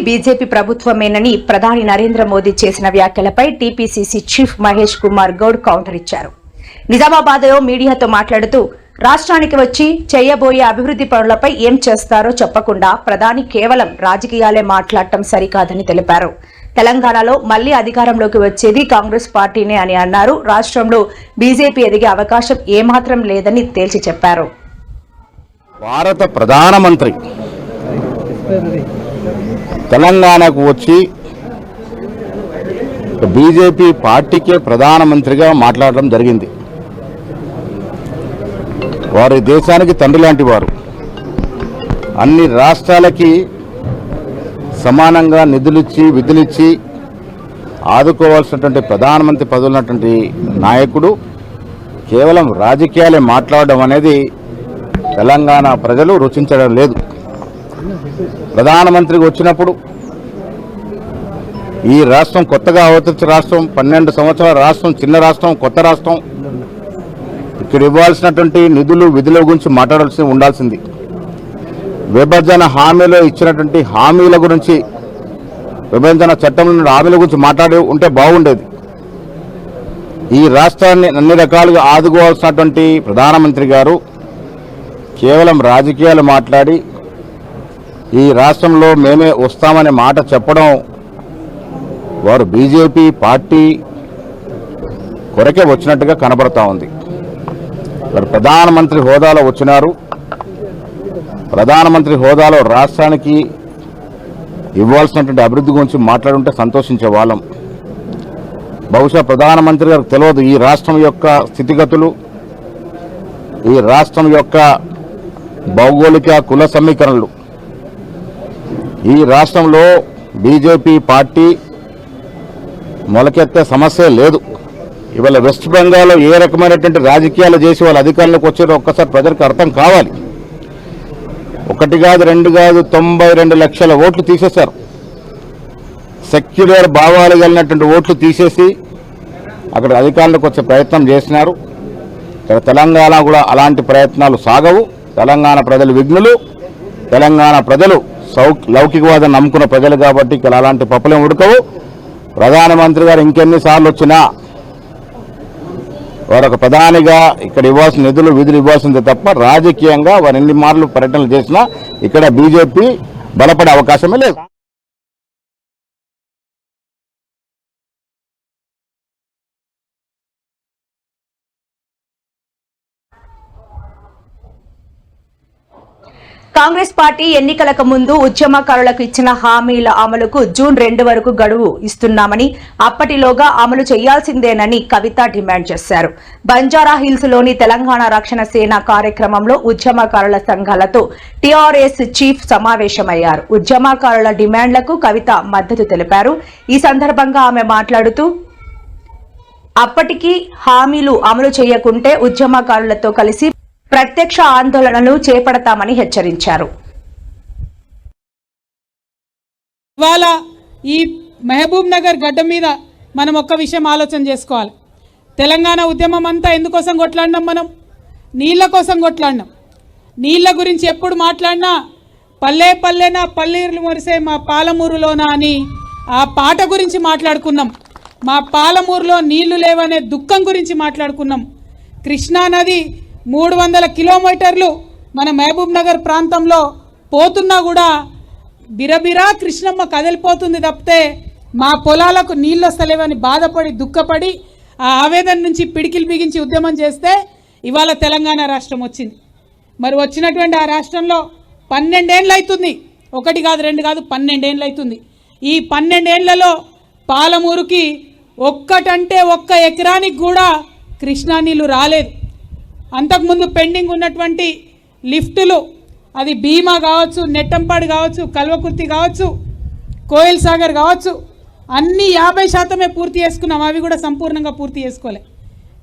BJP ప్రభుత్వమేనని ప్రధాని నరేంద్ర మోదీ చేసిన వ్యాఖ్యలపై TPCC chief Mahesh Kumar Goud counter ఇచ్చారు. నిజామాబాద్లో మీడియాతో మాట్లాడుతూ రాష్ట్రానికి వచ్చి చేయబోయే అభివృద్ధి పనులపై ఏం చేస్తారో చెప్పకుండా ప్రధాని కేవలం రాజకీయాలే మాట్లాడటం సరికాదని తెలిపారు. తెలంగాణలో మళ్లీ అధికారంలోకి వచ్చేది కాంగ్రెస్ పార్టీనే అని అన్నారు. రాష్ట్రంలో బీజేపీ ఎదిగే అవకాశం ఏమాత్రం లేదని తేల్చి చెప్పారు. భారత ప్రధానమంత్రి తెలంగాణకు వచ్చి బీజేపీ పార్టీకే ప్రధానమంత్రిగా మాట్లాడడం జరిగింది. వారి దేశానికి తండ్రి లాంటి వారు. అన్ని రాష్ట్రాలకి సమానంగా నిధులిచ్చి విధులిచ్చి ఆదుకోవాల్సినటువంటి ప్రధానమంత్రి పదవి ఉన్నటువంటి నాయకుడు కేవలం రాజకీయాలే మాట్లాడడం అనేది తెలంగాణ ప్రజలు రుచించడం లేదు. ప్రధానమంత్రికి వచ్చినప్పుడు ఈ రాష్ట్రం కొత్తగా అవతరించిన రాష్ట్రం, 12 సంవత్సరాల రాష్ట్రం, చిన్న రాష్ట్రం, కొత్త రాష్ట్రం, ఇక్కడ ఇవ్వాల్సినటువంటి నిధులు విధుల గురించి మాట్లాడాల్సి ఉండాల్సింది. విభజన హామీలో ఇచ్చినటువంటి హామీల గురించి, విభజన చట్టంలో హామీల గురించి మాట్లాడి ఉంటే బాగుండేది. ఈ రాష్ట్రాన్ని అన్ని రకాలుగా ఆదుకోవాల్సినటువంటి ప్రధానమంత్రి గారు కేవలం రాజకీయాలు మాట్లాడి ఈ రాష్ట్రంలో మేమే వస్తామనే మాట చెప్పడం వారు బీజేపీ పార్టీ కొరకే వచ్చినట్టుగా కనబడతా ఉంది. వారు ప్రధానమంత్రి హోదాలో వచ్చినారు. ప్రధానమంత్రి హోదాలో రాష్ట్రానికి ఇవ్వాల్సినటువంటి అభివృద్ధి గురించి మాట్లాడుంటే సంతోషించే వాళ్ళం. బహుశా ప్రధానమంత్రి గారికి తెలియదు ఈ రాష్ట్రం యొక్క స్థితిగతులు, ఈ రాష్ట్రం యొక్క భౌగోళిక కుల సమీకరణలు. ఈ రాష్ట్రంలో బీజేపీ పార్టీ మొలకెత్తే సమస్య లేదు. ఇవాళ వెస్ట్ బెంగాల్లో ఏ రకమైనటువంటి రాజకీయాలు చేసి వాళ్ళ అధికారంలోకి వచ్చారో ఒక్కసారి ప్రజలకు అర్థం కావాలి. 1 కాదు 2 కాదు 92 లక్షల ఓట్లు తీసేశారు. సెక్యులర్ భావాలు కలిగినటువంటి ఓట్లు తీసేసి అక్కడ అధికారంలోకి వచ్చే ప్రయత్నం చేసినారు. ఇక్కడ తెలంగాణ కూడా అలాంటి ప్రయత్నాలు సాగవు. తెలంగాణ ప్రజలు విఘ్నులు. తెలంగాణ ప్రజలు లౌకికవాదం నమ్ముకున్న ప్రజలు కాబట్టి ఇక్కడ అలాంటి పప్పులేం ఉడకవు. ప్రధానమంత్రి గారు ఇంకెన్నిసార్లు వచ్చినా వారొక ప్రధానిగా ఇక్కడ ఇవ్వాల్సిన నిధులు విధులు ఇవ్వాల్సిందే తప్ప రాజకీయంగా వారు ఎన్ని మార్లు పర్యటనలు చేసినా ఇక్కడ బీజేపీ బలపడే అవకాశమే లేదు. కాంగ్రెస్ పార్టీ ఎన్నికలకు ముందు ఉద్యమకారులకు ఇచ్చిన హామీల అమలుకు జూన్ 2 వరకు గడువు ఇస్తున్నామని, అప్పటిలోగా అమలు చేయాల్సిందేనని కవిత డిమాండ్ చేశారు. బంజారా హిల్స్ లోని తెలంగాణ రక్షణ సేన కార్యక్రమంలో ఉద్యమకారుల సంఘాలతో టీఆర్ఎస్ చీఫ్ సమావేశమయ్యారు. ఉద్యమకారుల డిమాండ్లకు కవిత మద్దతు తెలిపారు. ఈ సందర్భంగా ఆమె మాట్లాడుతూ అప్పటికి హామీలు అమలు చేయకుంటే ఉద్యమకారులతో కలిసి ప్రత్యక్ష ఆందోళనలు చేపడతామని హెచ్చరించారు. ఇవాళ ఈ మహబూబ్ నగర్ గడ్డ మీద మనం ఒక్క విషయం ఆలోచన చేసుకోవాలి. తెలంగాణ ఉద్యమం అంతా ఎందుకోసం కొట్లాడినాం? మనం నీళ్ల కోసం కొట్లాడినాం. నీళ్ల గురించి ఎప్పుడు మాట్లాడినా పల్లె పల్లెన పల్లెలు మొరిసే మా పాలమూరులోనా అని ఆ పాట గురించి మాట్లాడుకున్నాం. మా పాలమూరులో నీళ్లు లేవనే దుఃఖం గురించి మాట్లాడుకున్నాం. కృష్ణా నది 300 కిలోమీటర్లు మన మహబూబ్ నగర్ ప్రాంతంలో పోతున్నా కూడా బిరబిరా కృష్ణమ్మ కదిలిపోతుంది తప్పితే మా పొలాలకు నీళ్ళు వస్తలేవని బాధపడి దుఃఖపడి ఆ ఆవేదన నుంచి పిడికిలు బిగించి ఉద్యమం చేస్తే ఇవాళ తెలంగాణ రాష్ట్రం వచ్చింది. మరి వచ్చినటువంటి ఆ రాష్ట్రంలో 12 ఏళ్ళు అవుతుంది. 1 కాదు 2 కాదు 12 ఏళ్ళు అవుతుంది. ఈ 12 ఏళ్లలో పాలమూరుకి ఒక్కటంటే 1 ఎకరానికి కూడా కృష్ణా నీళ్లు రాలేదు. అంతకుముందు పెండింగ్ ఉన్నటువంటి లిఫ్టులు, అది భీమా కావచ్చు, నెట్టంపాడు కావచ్చు, కల్వకుర్తి కావచ్చు, కోయిల్ సాగర్ కావచ్చు, అన్నీ 50% పూర్తి చేసుకున్నాం. అవి కూడా సంపూర్ణంగా పూర్తి చేసుకోలే.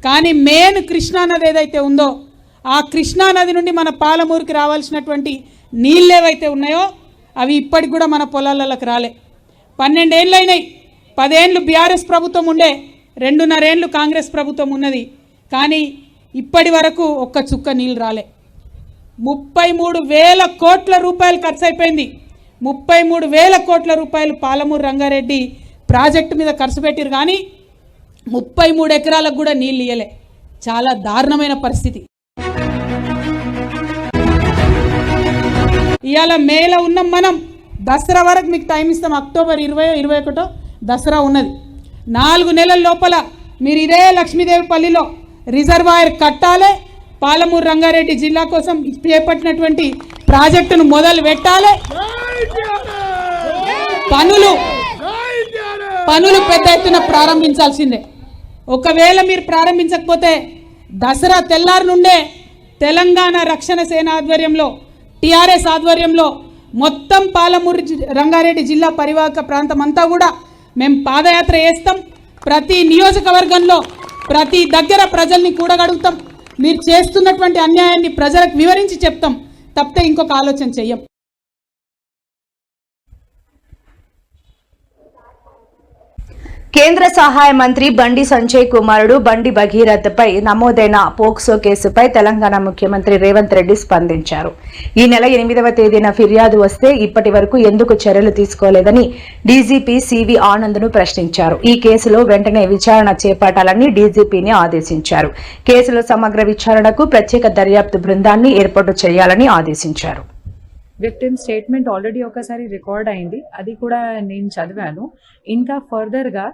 కానీ మెయిన్ కృష్ణానది ఏదైతే ఉందో ఆ కృష్ణానది నుండి మన పాలమూరుకి రావాల్సినటువంటి నీళ్ళు ఏవైతే ఉన్నాయో అవి ఇప్పటికి కూడా మన పొలాలకు రాలే. 12 ఏళ్ళు అయినాయి. 10 ఏళ్ళు బీఆర్ఎస్ ప్రభుత్వం ఉండే, 2.5 ఏళ్ళు కాంగ్రెస్ ప్రభుత్వం ఉన్నది. కానీ ఇప్పటి వరకు ఒక్క చుక్క నీళ్ళు రాలే. 33,000 కోట్ల రూపాయలు ఖర్చు అయిపోయింది. 33,000 కోట్ల రూపాయలు పాలమూరు రంగారెడ్డి ప్రాజెక్టు మీద ఖర్చు పెట్టిరు, కానీ 33 ఎకరాలకు కూడా నీళ్ళు ఇయ్యలే. చాలా దారుణమైన పరిస్థితి. ఇవాళ మేలో ఉన్నాం మనం, దసరా వరకు మీకు టైం ఇస్తాం. అక్టోబర్ 20-21 దసరా ఉన్నది. 4 నెలల లోపల మీరు ఇదే లక్ష్మీదేవిపల్లిలో రిజర్వాయర్ కట్టాలి. పాలమూరు రంగారెడ్డి జిల్లా కోసం చేపట్టినటువంటి ప్రాజెక్టును మొదలు పెట్టాలి. పనులు పెద్ద ఎత్తున ప్రారంభించాల్సిందే. ఒకవేళ మీరు ప్రారంభించకపోతే దసరా తెల్లారి నుండే తెలంగాణ రక్షణ సేన ఆధ్వర్యంలో, టిఆర్ఎస్ ఆధ్వర్యంలో మొత్తం పాలమూరు రంగారెడ్డి జిల్లా పరివాహక ప్రాంతం అంతా కూడా మేము పాదయాత్ర చేస్తాం. ప్రతి నియోజకవర్గంలో ప్రతి దగ్గర ప్రజల్ని కూడగడుగుతాం. మీరు చేస్తున్నటువంటి అన్యాయాన్ని ప్రజలకు వివరించి చెప్తాం, తప్పితే ఇంకొక ఆలోచన చెయ్యం. కేంద్ర సహాయ మంత్రి బండి సంజయ్ కుమారుడు బండి భగీరథపై నమోదైన పోక్సో కేసుపై తెలంగాణ ముఖ్యమంత్రి రేవంత్ రెడ్డి స్పందించారు. ఈ నెల 8వ తేదీన ఫిర్యాదు వస్తే ఇప్పటి వరకు ఎందుకు చర్యలు తీసుకోలేదని డీజీపీ సివి ఆనంద్ను ప్రశ్నించారు. ఈ కేసులో వెంటనే విచారణ చేపట్టాలని డీజీపీని ఆదేశించారు. కేసులో సమగ్ర విచారణకు ప్రత్యేక దర్యాప్తు బృందాన్ని ఏర్పాటు చేయాలని ఆదేశించారు. విక్టిమ్ స్టేట్మెంట్ ఆల్రెడీ ఒకసారి రికార్డ్ అయింది, అది కూడా నేను చదివాను. ఇంకా ఫర్దర్గా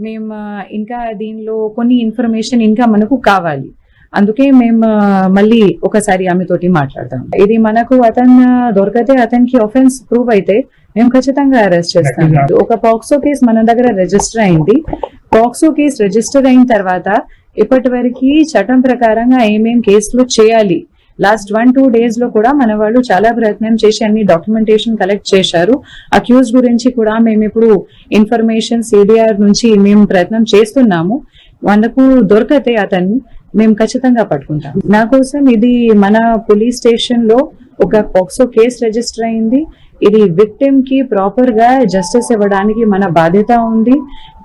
మేము ఇంకా దీనిలో కొన్ని ఇన్ఫర్మేషన్ ఇంకా మనకు కావాలి, అందుకే మేము మళ్ళీ ఒకసారి ఆమెతోటి మాట్లాడతాం. ఇది మనకు అతను దొరికితే, అతనికి ఆఫెన్స్ ప్రూవ్ అయితే మేము ఖచ్చితంగా అరెస్ట్ చేస్తాం. ఒక పాక్సో కేసు మన దగ్గర రిజిస్టర్ అయింది. పాక్సో కేసు రిజిస్టర్ అయిన తర్వాత ఇప్పటి వరకు చట్టం ప్రకారంగా ఏమేం కేసులు చేయాలి, లాస్ట్ 1-2 days లో కూడా మన వాళ్ళు చాలా ప్రయత్నం చేసి అన్ని డాక్యుమెంటేషన్ కలెక్ట్ చేశారు. అక్యూజ్ గురించి కూడా మేము ఇప్పుడు ఇన్ఫర్మేషన్ సిడిఆర్ నుంచి మేము ప్రయత్నం చేస్తున్నాము. మనకు దొరికితే అతన్ని మేము ఖచ్చితంగా పట్టుకుంటాం. నా కోసం ఇది మన పోలీస్ స్టేషన్ లో ఒక పాక్సో కేసు రిజిస్టర్ అయింది. ఇది విక్టిమ్ కి ప్రాపర్ గా జస్టిస్ ఇవ్వడానికి మన బాధ్యత ఉంది.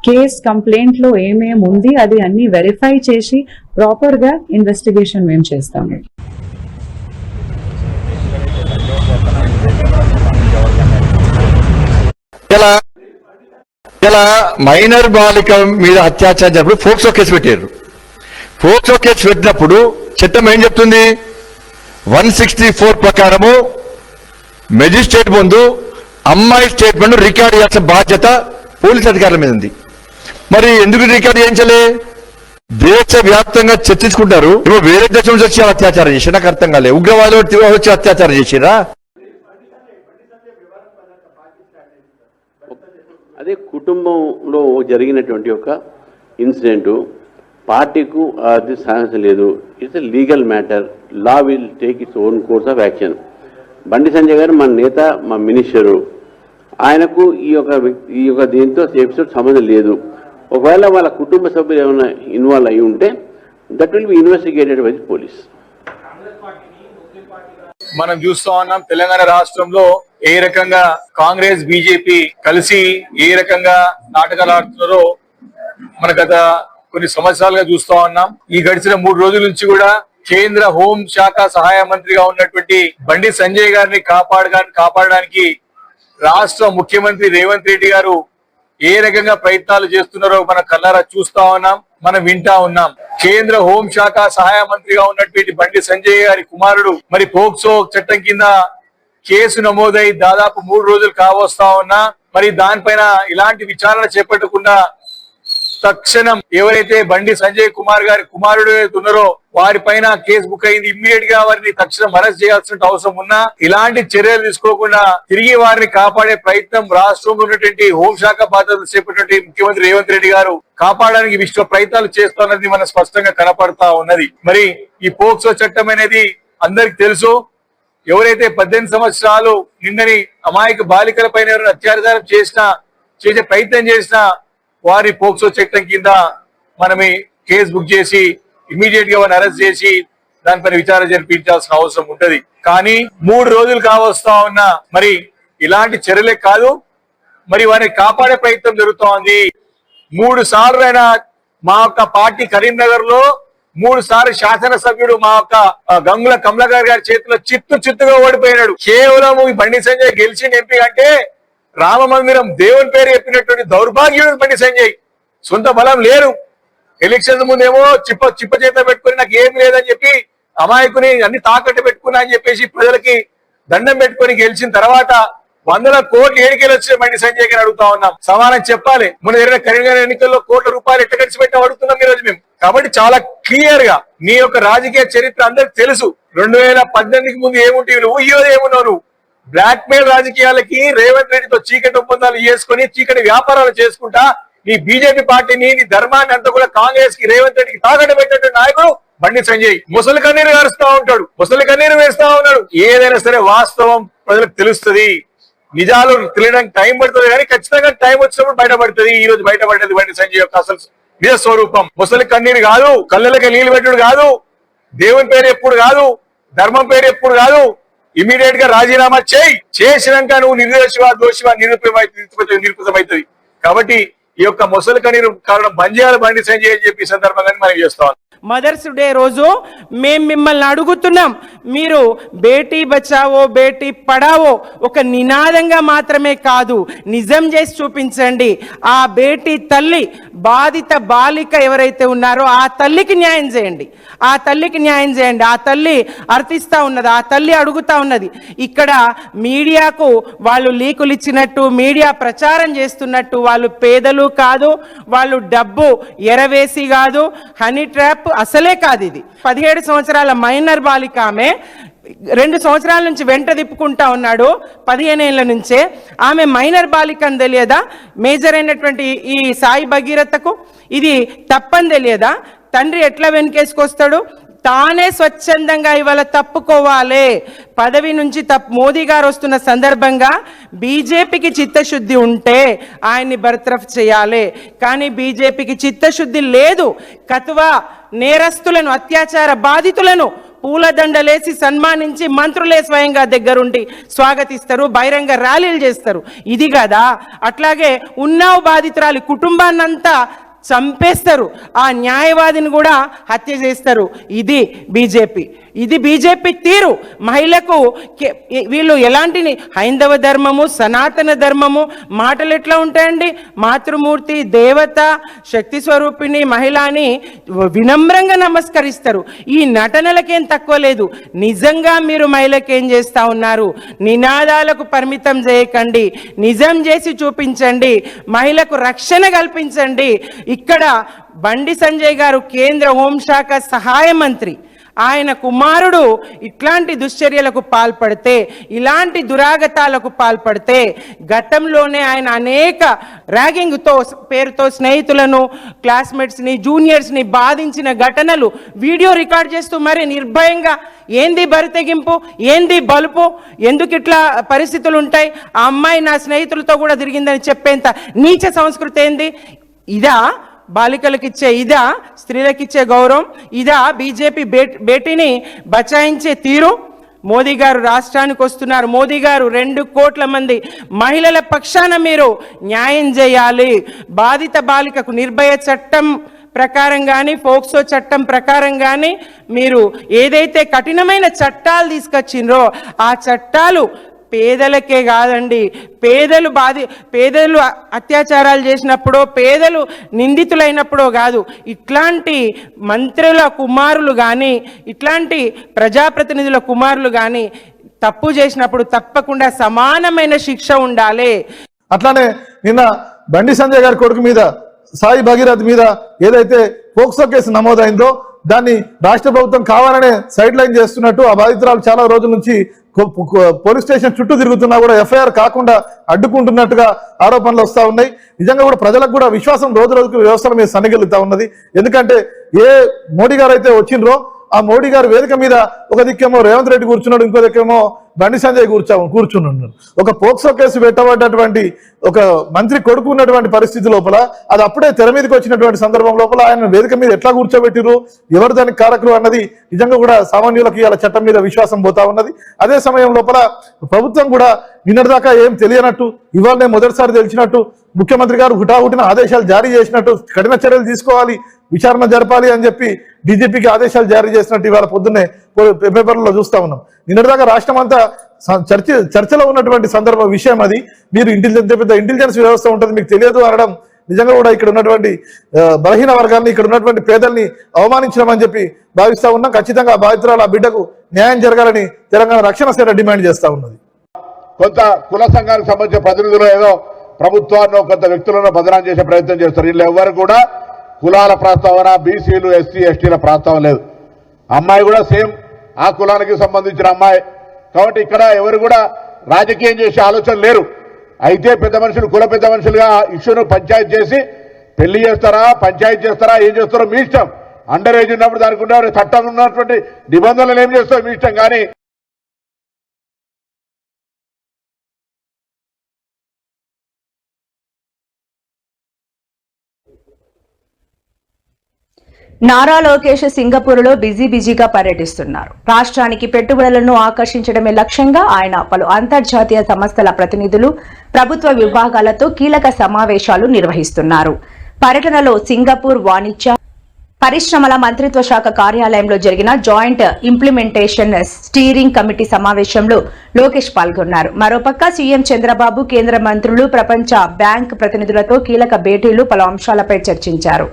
కేస్ కంప్లైంట్ లో ఏమేమి ఉంది అది అన్ని వెరిఫై చేసి ప్రాపర్ గా ఇన్వెస్టిగేషన్ మేము చేస్తాము. ఇలా మైనర్ బాలిక మీద అత్యాచారం జరిగినప్పుడు ఫోక్సో కేసు పెట్టారు. ఫోక్సో కేసు పెట్టినప్పుడు చట్టం ఏం చెప్తుంది? 164 ప్రకారము మెజిస్ట్రేట్ ముందు అమ్మాయి స్టేట్మెంట్ రికార్డ్ చేయాల్సిన బాధ్యత పోలీస్ అధికారుల మీద ఉంది. మరి ఎందుకు రికార్డ్ చేయించలే? దేశవ్యాప్తంగా చర్చించుకుంటారు. ఇప్పుడు వేరే దేశం నుంచి వచ్చి అత్యాచారం చేసి నాకు అర్థం కాలే. ఉగ్రవాదులు వచ్చి అత్యాచారం చేసిరా? అదే కుటుంబంలో జరిగినటువంటి ఒక ఇన్సిడెంట్ పార్టీకు అది సాయం లేదు. It's a legal matter. Law will take its own course of action. Bandi Sanjay గారు మన నేత, మా మినిస్టరు, ఆయనకు ఈ యొక్క దీంతో ఎపిసోడ్ సంబంధం లేదు. ఒకవేళ వాళ్ళ కుటుంబ సభ్యులు ఏమైనా ఇన్వాల్వ్ అయి ఉంటే that will be investigated by the police. మనం చూస్తా ఉన్నాం తెలంగాణ రాష్ట్రంలో ఏ రకంగా కాంగ్రెస్ బీజేపీ కలిసి ఏ రకంగా నాటకాలు ఆడుతున్నారో మన గత కొన్ని సంవత్సరాలుగా చూస్తా ఉన్నాం. ఈ గడిచిన 3 రోజుల నుంచి కూడా కేంద్ర హోం శాఖ సహాయ మంత్రిగా ఉన్నటువంటి బండి సంజయ్ గారిని కాపాడడానికి రాష్ట్ర ముఖ్యమంత్రి రేవంత్ రెడ్డి గారు ఏ రకంగా ప్రయత్నాలు చేస్తున్నారో మన కళ్ళారా చూస్తా ఉన్నాం, మనం వింటా ఉన్నాం. కేంద్ర హోం శాఖ సహాయ మంత్రిగా ఉన్నటువంటి బండి సంజయ్ గారి కుమారుడు మరి పోక్సో చట్టం కింద కేసు నమోదై దాదాపు 3 రోజులు కావస్తా ఉన్నా మరి దానిపైన ఇలాంటి విచారణ చేపట్టకుండా తక్షణం ఎవరైతే బండి సంజయ్ కుమార్ గారి కుమారుడు ఉన్నారో వారిపైన కేసు బుక్ అయింది. ఇమ్మీడియట్ గా వారిని తక్షణం అరెస్ట్ చేయాల్సిన అవసరం ఉన్నా ఇలాంటి చర్యలు తీసుకోకుండా తిరిగి వారిని కాపాడే ప్రయత్నం రాష్ట్రంలో ఉన్నటువంటి హోంశాఖ బాధ్యతలు చేపట్టినటువంటి ముఖ్యమంత్రి రేవంత్ రెడ్డి గారు కాపాడడానికి విశ్వ ప్రయత్నాలు చేస్తున్నది మన స్పష్టంగా కనపడతా ఉన్నది. మరి ఈ పోక్సో చట్టం అనేది అందరికి తెలుసు. ఎవరైతే 18 సంవత్సరాలు నిండని అమాయక బాలికల పైన ఎవరైనా అత్యాచారం చేసే ప్రయత్నం చేసినా వారి పోక్సో చట్టం కింద మనమే కేసు బుక్ చేసి ఇమీడియట్ గా వారిని అరెస్ట్ చేసి దానిపైన విచారణ జరిపించాల్సిన అవసరం ఉంటది. కానీ 3 రోజులు కావస్తా ఉన్నా మరి ఇలాంటి చర్యలే కాదు, మరి వారిని కాపాడే ప్రయత్నం జరుగుతోంది. 3 సార్లు అయినా మా యొక్క పార్టీ కరీంనగర్ లో 3 సార్లు శాసనసభ్యుడు మా యొక్క గంగుల కమలాకర్ గారి చేతిలో చిత్తుగా ఓడిపోయినాడు. కేవలం ఈ బండి సంజయ్ గెలిచిన ఎంపీ అంటే రామ మందిరం దేవుని పేరు చెప్పినటువంటి దౌర్భాగ్యుడు బండి సంజయ్. సొంత బలం లేరు. ఎలక్షన్స్ ముందేమో చిప్ప చేత పెట్టుకుని నాకు ఏం లేదని చెప్పి అమాయకుని అన్ని తాకట్టు పెట్టుకున్నా అని చెప్పేసి ప్రజలకి దండం పెట్టుకుని గెలిచిన తర్వాత 100 కోట్లు ఏడికెళ్ళి వచ్చే బండి సంజయ్ గారు అడుగుతా ఉన్నాం. సమానం చెప్పాలి. మన జరిగిన కరీంనగర్ ఎన్నికల్లో కోట్ల రూపాయలు ఎట్లా ఖర్చు పెట్టి అడుగుతున్నాం ఈ రోజు మేము. కాబట్టి చాలా క్లియర్ గా నీ యొక్క రాజకీయ చరిత్ర అందరికి తెలుసు. 2018కి ముందు ఏముంటే నువ్వు ఈ రోజు ఏమున్నావు నువ్వు. బ్లాక్ మెయిల్ రాజకీయాలకి రేవంత్ రెడ్డితో చీకటి ఒప్పందాలు చేసుకుని చీకటి వ్యాపారాలు చేసుకుంటా నీ బీజేపీ పార్టీని నీ ధర్మాన్ని అంతా కూడా కాంగ్రెస్ కి రేవంత్ రెడ్డికి తాకట్టు పెట్టినటువంటి నాయకుడు బండి సంజయ్. ముసలి కన్నీరు వేరుస్తా ఉంటాడు, ముసలి కన్నీరు వేస్తా ఉన్నాడు. ఏదైనా సరే వాస్తవం ప్రజలకు తెలుస్తుంది. నిజాలు తెలియడానికి టైం పడుతుంది కానీ ఖచ్చితంగా టైం వచ్చినప్పుడు బయటపడుతుంది. ఈ రోజు బయటపడ్డది బండి సంజయ్ యొక్క అసలు నిజ స్వరూపం. ముసలి కన్నీరు కాదు, కళ్ళకి నీళ్లు పెట్టుడు కాదు, దేవుని పేరు ఎప్పుడు కాదు, ధర్మం పేరు ఎప్పుడు కాదు. ఇమీడియట్ గా రాజీనామా చేసినాక నువ్వు నిర్దోషివా దోషివా నిరూపితమవుతుంది. కాబట్టి ఈ యొక్క ముసలి కన్నీరు కారణం బంద్ చేయాలి బండి సంజయ్ అని చెప్పి సందర్భంగా మనం చేస్తాం. మదర్స్ డే రోజు మేము మిమ్మల్ని అడుగుతున్నాం, మీరు బేటీ బచావో బేటీ పడావో ఒక నినాదంగా మాత్రమే కాదు, నిజం చేసి చూపించండి. ఆ బేటీ తల్లి బాధిత బాలిక ఎవరైతే ఉన్నారో ఆ తల్లికి న్యాయం చేయండి, ఆ తల్లికి న్యాయం చేయండి. ఆ తల్లి అర్థిస్తా ఉన్నది, ఆ తల్లి అడుగుతా ఉన్నది. ఇక్కడ మీడియాకు వాళ్ళు లీకులు ఇచ్చినట్టు, మీడియా ప్రచారం చేస్తున్నట్టు వాళ్ళు పేదలు కాదు, వాళ్ళు డబ్బు ఎరవేసి కాదు, హనీ ట్రాప్ అసలే కాదు. ఇది 17 సంవత్సరాల మైనర్ బాలిక. ఆమె 2 సంవత్సరాల నుంచి వెంట తిప్పుకుంటా ఉన్నాడు, 15 ఏళ్ల నుంచే. ఆమె మైనర్ బాలిక అని తెలియదా? మేజర్ అయినటువంటి ఈ సాయి భగీరథకు ఇది తప్పని తెలియదా? తండ్రి ఎట్లా వెనకేసుకొస్తాడు? తానే స్వచ్ఛందంగా ఇవాళ తప్పుకోవాలి. పదవి నుంచి మోదీ గారు వస్తున్న సందర్భంగా బీజేపీకి చిత్తశుద్ధి ఉంటే ఆయన్ని బర్తరఫ్ చేయాలి. కానీ బీజేపీకి చిత్తశుద్ధి లేదు. కతువా నేరస్తులను, అత్యాచార బాధితులను పూలదండలేసి సన్మానించి మంత్రులే స్వయంగా దగ్గరుండి స్వాగతిస్తారు, బహిరంగ ర్యాలీలు చేస్తారు. ఇది కదా. అట్లాగే ఉన్నావు బాధితురాలి కుటుంబాన్నంతా చంపేస్తారు, ఆ న్యాయవాదిని కూడా హత్య చేస్తారు. ఇది బీజేపీ, ఇది బీజేపీ తీరు. మహిళకు వీళ్ళు ఎలాంటి హైందవ ధర్మము, సనాతన ధర్మము మాటలు ఎట్లా ఉంటాయండి? మాతృమూర్తి, దేవత, శక్తి స్వరూపిణి మహిళని వినమ్రంగా నమస్కరిస్తారు. ఈ నటనలకేం తక్కువ లేదు. నిజంగా మీరు మహిళకి ఏం చేస్తా ఉన్నారు? నినాదాలకు పరిమితం చేయకండి, నిజం చేసి చూపించండి, మహిళకు రక్షణ కల్పించండి. ఇక్కడ బండి సంజయ్ గారు కేంద్ర హోంశాఖ సహాయ మంత్రి, ఆయన కుమారుడు ఇట్లాంటి దుశ్చర్యలకు పాల్పడితే, ఇలాంటి దురాగతాలకు పాల్పడితే, గతంలోనే ఆయన అనేక ర్యాగింగ్తో పేరుతో స్నేహితులను, క్లాస్మేట్స్ని, జూనియర్స్ని బాధించిన ఘటనలు వీడియో రికార్డ్ చేస్తూ మరి నిర్భయంగా ఏంది బరితెగింపు, ఏంది బలుపు, ఎందుకు ఇట్లా పరిస్థితులు ఉంటాయి, ఆ అమ్మాయి నా స్నేహితులతో కూడా తిరిగిందని చెప్పేంత నీచ సంస్కృతి ఏంది? ఇదా బాలికలకిచ్చే, ఇదా స్త్రీలకిచ్చే గౌరవం? ఇదా బీజేపీ బేటీని బచాయించే తీరు? మోదీ గారు రాష్ట్రానికి వస్తున్నారు. మోదీ గారు 2 కోట్ల మంది మహిళల పక్షాన మీరు న్యాయం చేయాలి. బాధిత బాలికకు నిర్భయ చట్టం ప్రకారం కానీ, ఫోక్సో చట్టం ప్రకారం కానీ మీరు ఏదైతే కఠినమైన చట్టాలు తీసుకొచ్చిండ్రో ఆ చట్టాలు పేదలకే కాదండి, పేదలు అత్యాచారాలు చేసినప్పుడో, పేదలు నిందితులైనప్పుడో కాదు, ఇట్లాంటి మంత్రుల కుమారులు కానీ, ఇట్లాంటి ప్రజాప్రతినిధుల కుమారులు కానీ తప్పు చేసినప్పుడు తప్పకుండా సమానమైన శిక్ష ఉండాలి. అట్లానే నిన్న బండి సంజయ్ గారి కొడుకు మీద, సాయి భగీరథ్ మీద ఏదైతే పోక్సో కేసు నమోదైందో దాన్ని రాష్ట్ర ప్రభుత్వం కావాలనే సైడ్ లైన్ చేస్తున్నట్టు, ఆ బాధితురాలు చాలా రోజుల నుంచి పోలీస్ స్టేషన్ చుట్టూ తిరుగుతున్నా కూడా ఎఫ్ఐఆర్ కాకుండా అడ్డుకుంటున్నట్టుగా ఆరోపణలు వస్తూ ఉన్నాయి. నిజంగా కూడా ప్రజలకు కూడా విశ్వాసం రోజు రోజుకు వ్యవస్థల మీద సన్నగిలుతా ఉన్నది. ఎందుకంటే ఏ మోడీ గారు అయితే వచ్చిండ్రో ఆ మోడీ గారు వేదిక మీద ఒక దిక్కేమో రేవంత్ రెడ్డి కూర్చున్నాడు, ఇంకో దిక్కేమో బండి సంజయ్ కూర్చున్నాడు. ఒక పోక్సో కేసు పెట్టబడ్డటువంటి ఒక మంత్రి కొడుకు ఉన్నటువంటి పరిస్థితి లోపల, అది అప్పుడే తెర మీదకి వచ్చినటువంటి సందర్భం లోపల ఆయన వేదిక మీద ఎట్లా కూర్చోబెట్టిరు, ఎవరు దానికి కారకులు అన్నది నిజంగా కూడా సామాన్యులకు ఇలా చట్టం మీద విశ్వాసం పోతా ఉన్నది. అదే సమయం లోపల ప్రభుత్వం కూడా నిన్నటిదాకా ఏం తెలియనట్టు, ఇవాళనే మొదటిసారి తెలిసినట్టు ముఖ్యమంత్రి గారు హుటాహుటిన ఆదేశాలు జారీ చేసినట్టు, కఠిన చర్యలు తీసుకోవాలి, విచారణ జరపాలి అని చెప్పి డీజీపీకి ఆదేశాలు జారీ చేసినట్టు ఇవాళ పొద్దున్నే పేపర్లలో చూస్తా ఉన్నాం. నిన్నటిదాకా రాష్ట్రం అంతా చర్చలో ఉన్నటువంటి సందర్భ విషయం అది. మీరు పెద్ద ఇంటెలిజెన్స్ వ్యవస్థ ఉంటుంది మీకు తెలియదు అనడం నిజంగా కూడా ఇక్కడ ఉన్నటువంటి బలహీన వర్గాన్ని, ఇక్కడ ఉన్నటువంటి పేదల్ని అవమానించడం అని చెప్పి భావిస్తా ఉన్నాం. ఖచ్చితంగా బాధితురాలు ఆ బిడ్డకు న్యాయం జరగాలని తెలంగాణ రక్షణ సేన డిమాండ్ చేస్తా ఉన్నది. కొంత కుల సంఘానికి సంబంధించిన ప్రతినిధులు ఏదో ప్రభుత్వాన్ని కొంత వ్యక్తులను బదనాం చేసే ప్రయత్నం చేస్తారు. వీళ్ళు ఎవరు కూడా కులాల ప్రస్తావన, బీసీలు, ఎస్సీ, ఎస్టీల ప్రస్తావన లేదు. అమ్మాయి కూడా సేమ్ ఆ కులానికి సంబంధించిన అమ్మాయి కాబట్టి ఇక్కడ ఎవరు కూడా రాజకీయం చేసే ఆలోచన లేరు. అయితే పెద్ద మనుషులు, కుల పెద్ద మనుషులుగా ఇష్యూను పంచాయతీ చేసి పెళ్లి చేస్తారా, పంచాయతీ చేస్తారా, ఏం చేస్తారో మీ ఇష్టం. అండర్ ఏజ్ ఉన్నప్పుడు దానికి ఉన్న చట్టం ఉన్నటువంటి నిబంధనలు ఏం చేస్తారో మీ ఇష్టం. కానీ నారా లోకేష్ సింగపూర్లో బిజీగా పర్యటిస్తున్నారు. రాష్ట్రానికి పెట్టుబడులను ఆకర్షించడమే లక్ష్యంగా ఆయన పలు అంతర్జాతీయ సంస్థల ప్రతినిధులు, ప్రభుత్వ విభాగాలతో కీలక సమావేశాలు నిర్వహిస్తున్నారు. పర్యటనలో సింగపూర్ వాణిజ్య పరిశ్రమల మంత్రిత్వ శాఖ కార్యాలయంలో జరిగిన జాయింట్ ఇంప్లిమెంటేషన్ స్టీరింగ్ కమిటీ సమావేశంలో లోకేష్ పాల్గొన్నారు. మరోపక్క సీఎం చంద్రబాబు, కేంద్ర మంత్రులు, ప్రపంచ బ్యాంక్ ప్రతినిధులతో కీలక భేటీలు, పలు అంశాలపై చర్చించారు.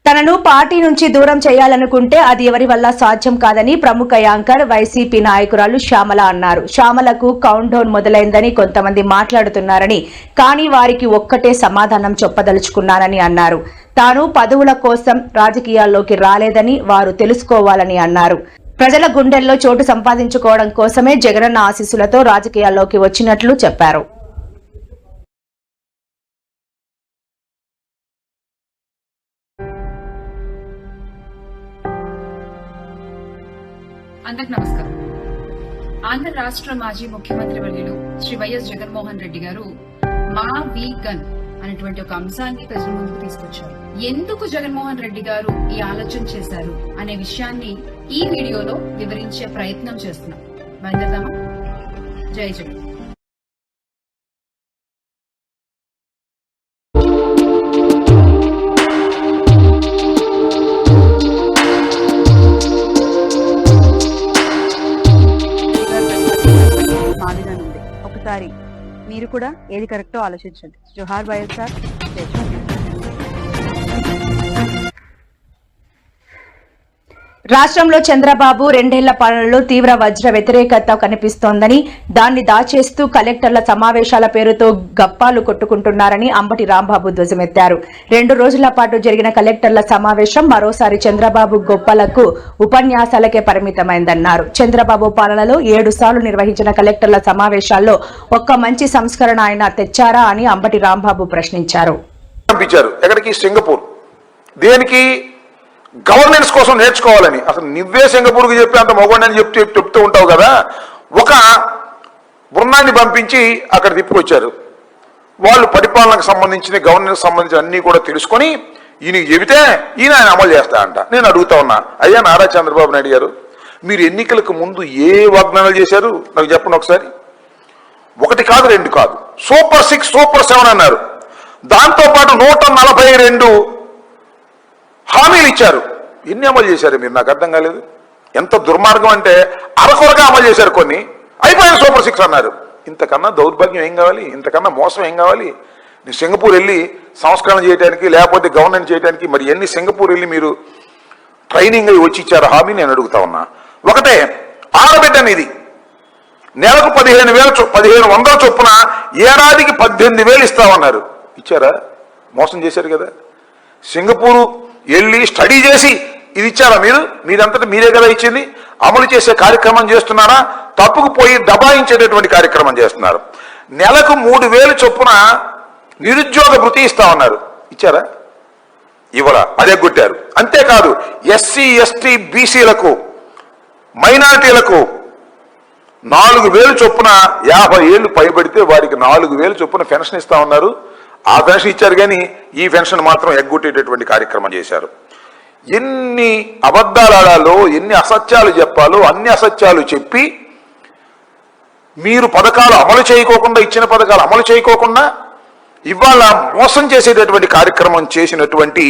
తనను పార్టీ నుంచి దూరం చేయాలనుకుంటే అది ఎవరి వల్ల సాధ్యం కాదని ప్రముఖ యాంకర్ వైసీపీ నాయకురాలు శ్యామల అన్నారు. శ్యామలకు కౌంట్ డౌన్ మొదలైందని కొంతమంది మాట్లాడుతున్నారని, కానీ వారికి ఒక్కటే సమాధానం చెప్పదలుచుకున్నానని అన్నారు. తాను పదవుల కోసం రాజకీయాల్లోకి రాలేదని వారు తెలుసుకోవాలని అన్నారు. ప్రజల గుండెల్లో చోటు సంపాదించుకోవడం కోసమే జగనన్న ఆశీస్సులతో రాజకీయాల్లోకి వచ్చినట్లు చెప్పారు. అందరికి నమస్కారం. ఆంధ్ర రాష్ట్ర మాజీ ముఖ్యమంత్రి వర్యులు శ్రీ వైఎస్ జగన్మోహన్ రెడ్డి గారు మా వి గన్ అనేటువంటి ఒక అంశాన్ని ప్రజల ముందుకు తీసుకొచ్చారు. ఎందుకు జగన్మోహన్ రెడ్డి గారు ఈ ఆలోచన చేశారు అనే విషయాన్ని ఈ వీడియోలో వివరించే ప్రయత్నం చేస్తున్నాం. బయలుదేరదామా? జై జగన్. కూడా ఏది కరెక్టో ఆలోచించండి. జోహార్ వైఎస్ఆర్. రాష్ట్రంలో చంద్రబాబు 2 ఏళ్ల పాలనలో తీవ్ర వజ్ర వ్యతిరేకత కనిపిస్తోందని, దాన్ని దాచేస్తూ కలెక్టర్ల సమావేశాల పేరుతో గప్పాలు కొట్టుకుంటున్నారని అంబటి రాంబాబు ధ్వజమెత్తారు. 2 రోజుల పాటు జరిగిన కలెక్టర్ల సమావేశం మరోసారి చంద్రబాబు గొప్పలకు ఉపన్యాసాలకే పరిమితమైందన్నారు. చంద్రబాబు పాలనలో 7 సార్లు నిర్వహించిన కలెక్టర్ల సమావేశాల్లో ఒక్క మంచి సంస్కరణ ఆయన తెచ్చారా అని అంబటి రాంబాబు ప్రశ్నించారు. ఎక్కడికి? సింగపూర్. దేనికి? గవర్నెన్స్ కోసం నేర్చుకోవాలని. అసలు నువ్వే సింగపూర్కి చెప్పి అంత మొగోడని చెప్తూ ఉంటావు కదా. ఒక బృందాన్ని పంపించి అక్కడ తిప్పుకొచ్చారు. వాళ్ళు పరిపాలనకు సంబంధించిన, గవర్నెన్స్ సంబంధించిన అన్ని కూడా తెలుసుకొని ఈయనకి చెబితే ఆయన అమలు చేస్తాడంట. నేను అడుగుతా ఉన్నా, అయ్యా నారా చంద్రబాబు నాయుడు గారు, మీరు ఎన్నికలకు ముందు ఏ వాగ్దానాలు చేశారు నాకు చెప్పండి ఒకసారి. 1 కాదు 2 కాదు, సూపర్ 6 సూపర్ 7 అన్నారు. దాంతోపాటు 142 హామీలు ఇచ్చారు. ఎన్ని అమలు చేశారు మీరు? నాకు అర్థం కాలేదు. ఎంత దుర్మార్గం అంటే అరకొరగా అమలు చేశారు కొన్ని, అయిపోయిన సూపర్ 6 అన్నారు. ఇంతకన్నా దౌర్భాగ్యం ఏం కావాలి? ఇంతకన్నా మోసం ఏం కావాలి? నేను సింగపూర్ వెళ్ళి సంస్కరణ చేయడానికి, లేకపోతే గవర్నెన్స్ చేయడానికి మరి ఎన్ని సింగపూర్ వెళ్ళి మీరు ట్రైనింగ్ అయ్యి వచ్చి ఇచ్చారు హామీ? నేను అడుగుతా ఉన్నా. ఒకటే ఆడబిడ్డని, ఇది నెలకు 15,100 చొప్పున ఏడాదికి 18,000 ఇస్తామన్నారు. ఇచ్చారా? మోసం చేశారు కదా. సింగపూరు వెళ్ళి స్టడీ చేసి ఇది ఇచ్చారా మీరు? మీరంతటా మీరే కదా ఇచ్చింది. అమలు చేసే కార్యక్రమం చేస్తున్నారా? తప్పుకు పోయి దబాయించేటటువంటి కార్యక్రమం చేస్తున్నారు. నెలకు 3,000 చొప్పున నిరుద్యోగ భృతి ఇస్తామన్నారు. ఇచ్చారా? ఇవ్వరా? అదే కొట్టారు. అంతేకాదు ఎస్సీ ఎస్టీ బీసీలకు, మైనారిటీలకు 4,000 చొప్పున 50 ఏళ్ళు పైబడితే వారికి 4,000 చొప్పున పెన్షన్ ఇస్తా ఉన్నారు. ఆ పెన్షన్ ఇచ్చారు కానీ ఈ పెన్షన్ మాత్రం ఎగ్గొట్టేటటువంటి కార్యక్రమం చేశారు. ఎన్ని అబద్ధాలు ఆడాలో, ఎన్ని అసత్యాలు చెప్పాలో అన్ని అసత్యాలు చెప్పి మీరు పథకాలు అమలు చేయకోకుండా, ఇచ్చిన పథకాలు అమలు చేయకోకుండా ఇవాళ మోసం చేసేటటువంటి కార్యక్రమం చేసినటువంటి